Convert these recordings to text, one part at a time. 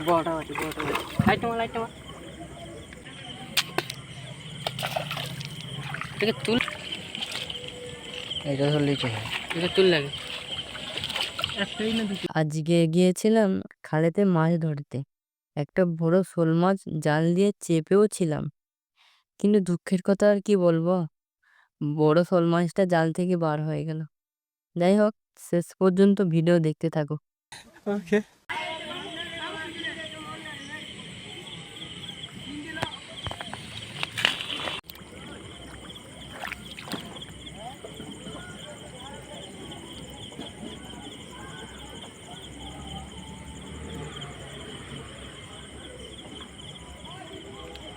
বড়টা আছে লাইটটা মার থেকে তুল এটা ধরলেই চলে। এটা তুল লাগে। আজকে গিয়েছিলাম খালেতে মাছ ধরতে। একটা বড় শোল মাছ জাল দিয়ে চেপেও ছিলাম, কিন্তু দুঃখের কথা আর কি বলবো, বড় শোল মাছটা জাল থেকে বার হয়ে গেল। যাই হোক, শেষ পর্যন্ত ভিডিও দেখতে থাকো। ওকে।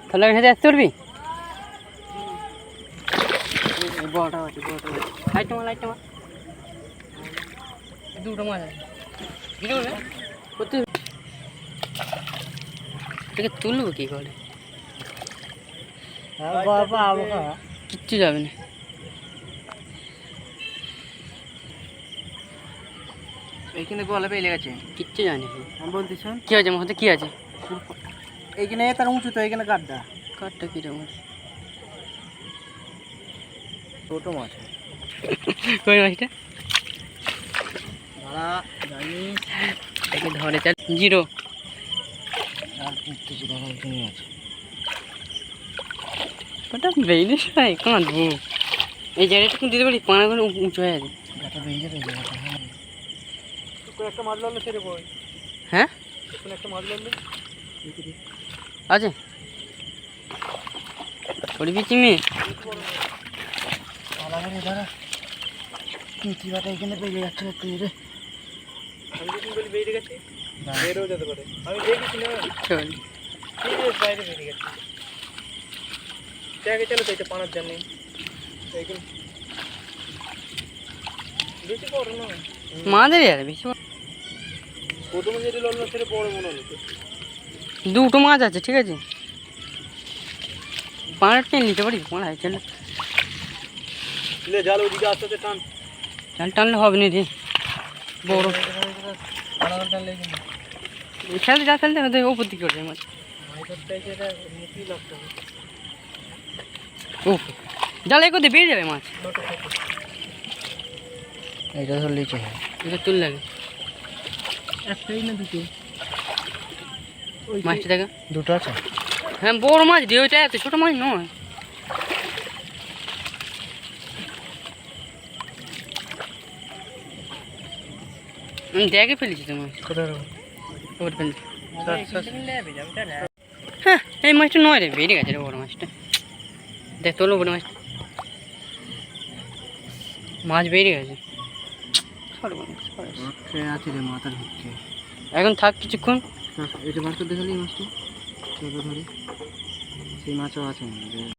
তাহলে হেঁটে আসতে পারবি? বড়টা আছে লাইটটা মার দুটো মাছ আছে এটাকে তুলবো কি করে? কিচ্ছু যাবে না। এইখানে গলা পেয়ে লেগেছে। কিচ্ছু জানি আমি বলতে শোন, কি আছে মধ্যে কি আছে? এইখানে তার উঁচু তো, এইখানে কাঠটা কাঠটা কিরকম আছে? ছোট মাছ। কই মাছটা? ধরা জানিস একে ধরে চাল জিরো আর উঠতেছে, ধরা ওইখানে আছে। ওটা বেরিয়ে ভাই কাঁদবো। এই জায়গাটা কিন্তু দিতে পারি, পানাগুলো উঁচু হয়ে আছে। গাটা বেরিয়ে যাবে, গাটা। হ্যাঁ, একটা মাছ লাগলো সেরে বই। হ্যাঁ একটা মাছ লাগলো আছে পড়বি চিমি আলাদা ধরা কি বাটা এখানে বেরিয়ে যাচ্ছে না তুই রে। আমি যখন বলি বেরিয়ে গেছে, বেরোও যেতে পারে। আমি দেখেছি না, চল বাইরে বেরিয়ে গেছে। জায়গায় চলো তো, এটা পানার জন্য এইখানে বেশি বড় না। মাঝারি আর বেশি বড়। প্রথমে যেটা লড়লো সেটা বড় মনে হলো। দুটো মাছ আছে, ঠিক আছে। পানার টেন নিতে পারি, পানা চলে জাল ওদিকে আস্তে আস্তে টান। জাল টানলে হবে না রে, বড় খেলতে যা খেলতে হবে ওপর দিকে ওঠে মাছ। ও জাল এ করতে বেরিয়ে যাবে মাছ। এটা ধরলেই চলে। এটা তুল লাগে একটাই না দুটো? মাছটা দেখা। দুটো আছে। হ্যাঁ বড় মাছ রে ওইটা, এত ছোটো মাছ নয়। আমি দেখে ফেলেছি তো মাছ। কোথায় ওর ফেলছি। হ্যাঁ এই মাছটা নয় রে, বেরিয়ে গেছে রে বড় মাছটা। দেখ তোলো বড় মাছটা, মাছ বেরিয়ে গেছে। আছে রে, মাথার হচ্ছে। এখন থাক কিছুক্ষণ। এটা মাছটা দেখালি, মাছটা ধরে সেই মাছও আছে।